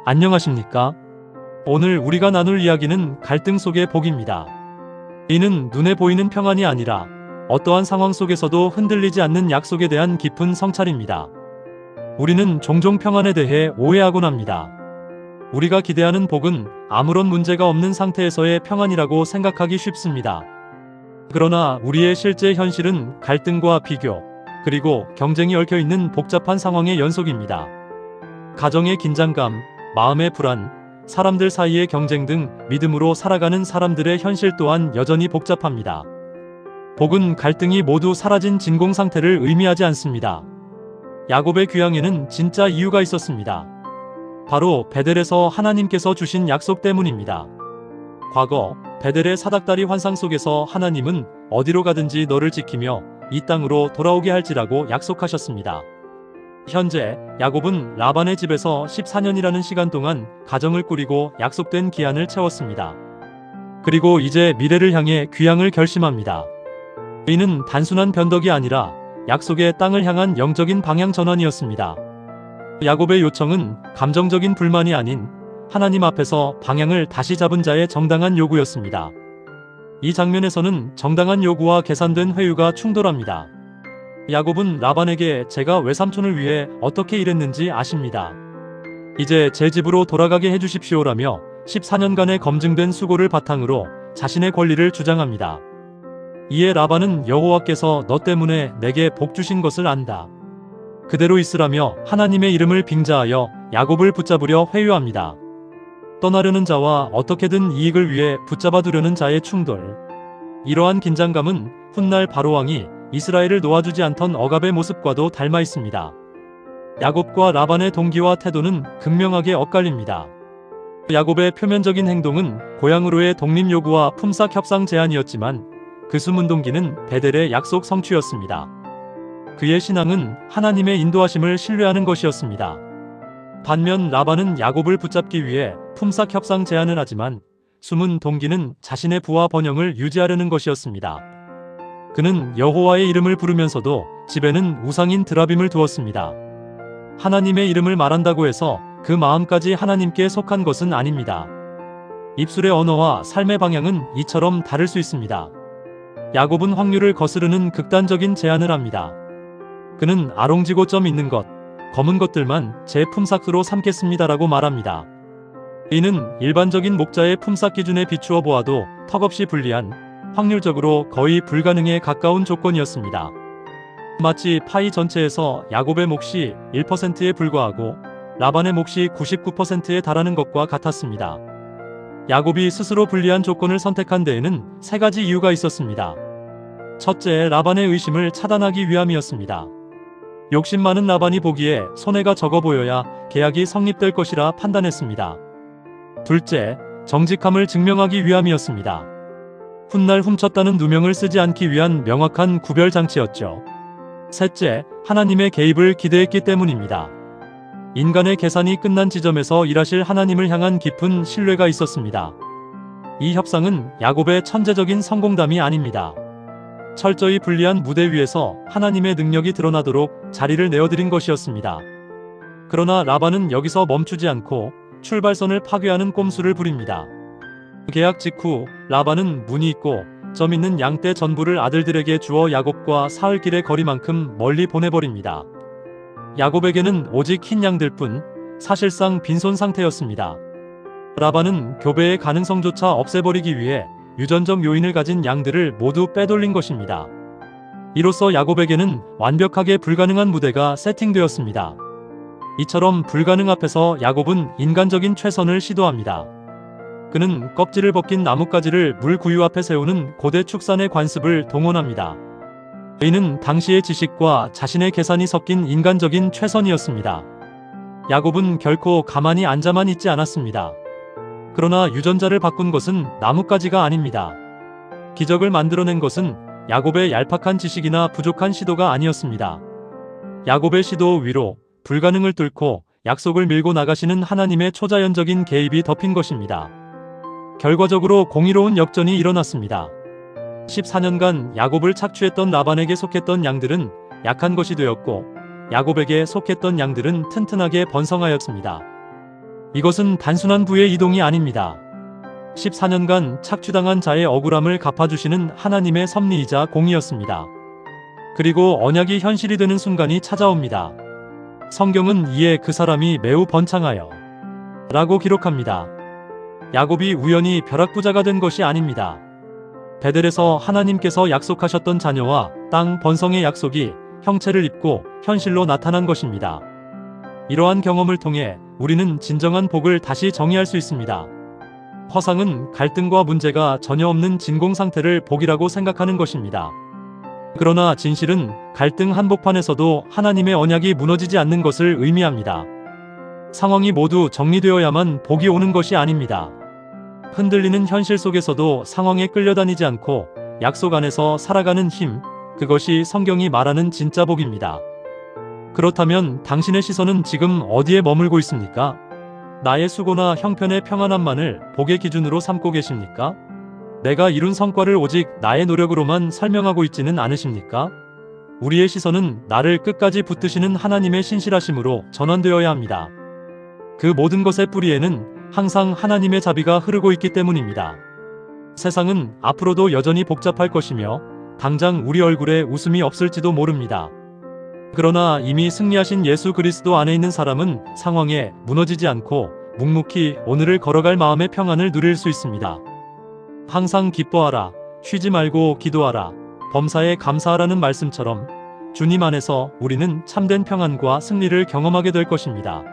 안녕하십니까? 오늘 우리가 나눌 이야기는 갈등 속의 복입니다. 이는 눈에 보이는 평안이 아니라 어떠한 상황 속에서도 흔들리지 않는 약속에 대한 깊은 성찰입니다. 우리는 종종 평안에 대해 오해하곤 합니다. 우리가 기대하는 복은 아무런 문제가 없는 상태에서의 평안이라고 생각하기 쉽습니다. 그러나 우리의 실제 현실은 갈등과 비교, 그리고 경쟁이 얽혀있는 복잡한 상황의 연속입니다. 가정의 긴장감, 마음의 불안, 사람들 사이의 경쟁 등 믿음으로 살아가는 사람들의 현실 또한 여전히 복잡합니다. 복은 갈등이 모두 사라진 진공 상태를 의미하지 않습니다. 야곱의 귀향에는 진짜 이유가 있었습니다. 바로 베델에서 하나님께서 주신 약속 때문입니다. 과거 베델의 사닥다리 환상 속에서 하나님은 어디로 가든지 너를 지키며 이 땅으로 돌아오게 할지라고 약속하셨습니다. 현재 야곱은 라반의 집에서 14년이라는 시간 동안 가정을 꾸리고 약속된 기한을 채웠습니다. 그리고 이제 미래를 향해 귀향을 결심합니다. 이는 단순한 변덕이 아니라 약속의 땅을 향한 영적인 방향 전환이었습니다. 야곱의 요청은 감정적인 불만이 아닌 하나님 앞에서 방향을 다시 잡은 자의 정당한 요구였습니다. 이 장면에서는 정당한 요구와 계산된 회유가 충돌합니다. 야곱은 라반에게 제가 외삼촌을 위해 어떻게 일했는지 아십니다. 이제 제 집으로 돌아가게 해주십시오라며 14년간의 검증된 수고를 바탕으로 자신의 권리를 주장합니다. 이에 라반은 여호와께서 너 때문에 내게 복 주신 것을 안다. 그대로 있으라며 하나님의 이름을 빙자하여 야곱을 붙잡으려 회유합니다. 떠나려는 자와 어떻게든 이익을 위해 붙잡아두려는 자의 충돌. 이러한 긴장감은 훗날 바로왕이 이스라엘을 놓아주지 않던 억압의 모습과도 닮아 있습니다. 야곱과 라반의 동기와 태도는 극명하게 엇갈립니다. 야곱의 표면적인 행동은 고향으로의 독립 요구와 품삯 협상 제안이었지만 그 숨은 동기는 베델의 약속 성취였습니다. 그의 신앙은 하나님의 인도하심을 신뢰하는 것이었습니다. 반면 라반은 야곱을 붙잡기 위해 품삯 협상 제안을 하지만 숨은 동기는 자신의 부와 번영을 유지하려는 것이었습니다. 그는 여호와의 이름을 부르면서도 집에는 우상인 드라빔을 두었습니다. 하나님의 이름을 말한다고 해서 그 마음까지 하나님께 속한 것은 아닙니다. 입술의 언어와 삶의 방향은 이처럼 다를 수 있습니다. 야곱은 확률을 거스르는 극단적인 제안을 합니다. 그는 아롱지고 점 있는 것, 검은 것들만 제 품삯으로 삼겠습니다라고 말합니다. 이는 일반적인 목자의 품삯 기준에 비추어 보아도 턱없이 불리한, 확률적으로 거의 불가능에 가까운 조건이었습니다. 마치 파이 전체에서 야곱의 몫이 1%에 불과하고 라반의 몫이 99%에 달하는 것과 같았습니다. 야곱이 스스로 불리한 조건을 선택한 데에는 세 가지 이유가 있었습니다. 첫째, 라반의 의심을 차단하기 위함이었습니다. 욕심 많은 라반이 보기에 손해가 적어 보여야 계약이 성립될 것이라 판단했습니다. 둘째, 정직함을 증명하기 위함이었습니다. 훗날 훔쳤다는 누명을 쓰지 않기 위한 명확한 구별 장치였죠. 셋째, 하나님의 개입을 기대했기 때문입니다. 인간의 계산이 끝난 지점에서 일하실 하나님을 향한 깊은 신뢰가 있었습니다. 이 협상은 야곱의 천재적인 성공담이 아닙니다. 철저히 불리한 무대 위에서 하나님의 능력이 드러나도록 자리를 내어드린 것이었습니다. 그러나 라반은 여기서 멈추지 않고 출발선을 파괴하는 꼼수를 부립니다. 계약 직후 라반은 무늬 있고 점 있는 양떼 전부를 아들들에게 주어 야곱과 사흘길의 거리만큼 멀리 보내버립니다. 야곱에게는 오직 흰 양들뿐, 사실상 빈손 상태였습니다. 라반은 교배의 가능성조차 없애버리기 위해 유전적 요인을 가진 양들을 모두 빼돌린 것입니다. 이로써 야곱에게는 완벽하게 불가능한 무대가 세팅되었습니다. 이처럼 불가능 앞에서 야곱은 인간적인 최선을 시도합니다. 그는 껍질을 벗긴 나뭇가지를 물 구유 앞에 세우는 고대 축산의 관습을 동원합니다. 이는 당시의 지식과 자신의 계산이 섞인 인간적인 최선이었습니다. 야곱은 결코 가만히 앉아만 있지 않았습니다. 그러나 유전자를 바꾼 것은 나뭇가지가 아닙니다. 기적을 만들어낸 것은 야곱의 얄팍한 지식이나 부족한 시도가 아니었습니다. 야곱의 시도 위로 불가능을 뚫고 약속을 밀고 나가시는 하나님의 초자연적인 개입이 덮인 것입니다. 결과적으로 공의로운 역전이 일어났습니다. 14년간 야곱을 착취했던 라반에게 속했던 양들은 약한 것이 되었고 야곱에게 속했던 양들은 튼튼하게 번성하였습니다. 이것은 단순한 부의 이동이 아닙니다. 14년간 착취당한 자의 억울함을 갚아주시는 하나님의 섭리이자 공의였습니다. 그리고 언약이 현실이 되는 순간이 찾아옵니다. 성경은 이에 그 사람이 매우 번창하여 라고 기록합니다. 야곱이 우연히 벼락부자가 된 것이 아닙니다. 베델에서 하나님께서 약속하셨던 자녀와 땅 번성의 약속이 형체를 입고 현실로 나타난 것입니다. 이러한 경험을 통해 우리는 진정한 복을 다시 정의할 수 있습니다. 허상은 갈등과 문제가 전혀 없는 진공 상태를 복이라고 생각하는 것입니다. 그러나 진실은 갈등 한복판에서도 하나님의 언약이 무너지지 않는 것을 의미합니다. 상황이 모두 정리되어야만 복이 오는 것이 아닙니다. 흔들리는 현실 속에서도 상황에 끌려다니지 않고 약속 안에서 살아가는 힘, 그것이 성경이 말하는 진짜 복입니다. 그렇다면 당신의 시선은 지금 어디에 머물고 있습니까? 나의 수고나 형편의 평안함만을 복의 기준으로 삼고 계십니까? 내가 이룬 성과를 오직 나의 노력으로만 설명하고 있지는 않으십니까? 우리의 시선은 나를 끝까지 붙드시는 하나님의 신실하심으로 전환되어야 합니다. 그 모든 것의 뿌리에는 항상 하나님의 자비가 흐르고 있기 때문입니다. 세상은 앞으로도 여전히 복잡할 것이며 당장 우리 얼굴에 웃음이 없을지도 모릅니다. 그러나 이미 승리하신 예수 그리스도 안에 있는 사람은 상황에 무너지지 않고 묵묵히 오늘을 걸어갈 마음의 평안을 누릴 수 있습니다. 항상 기뻐하라, 쉬지 말고 기도하라, 범사에 감사하라는 말씀처럼 주님 안에서 우리는 참된 평안과 승리를 경험하게 될 것입니다.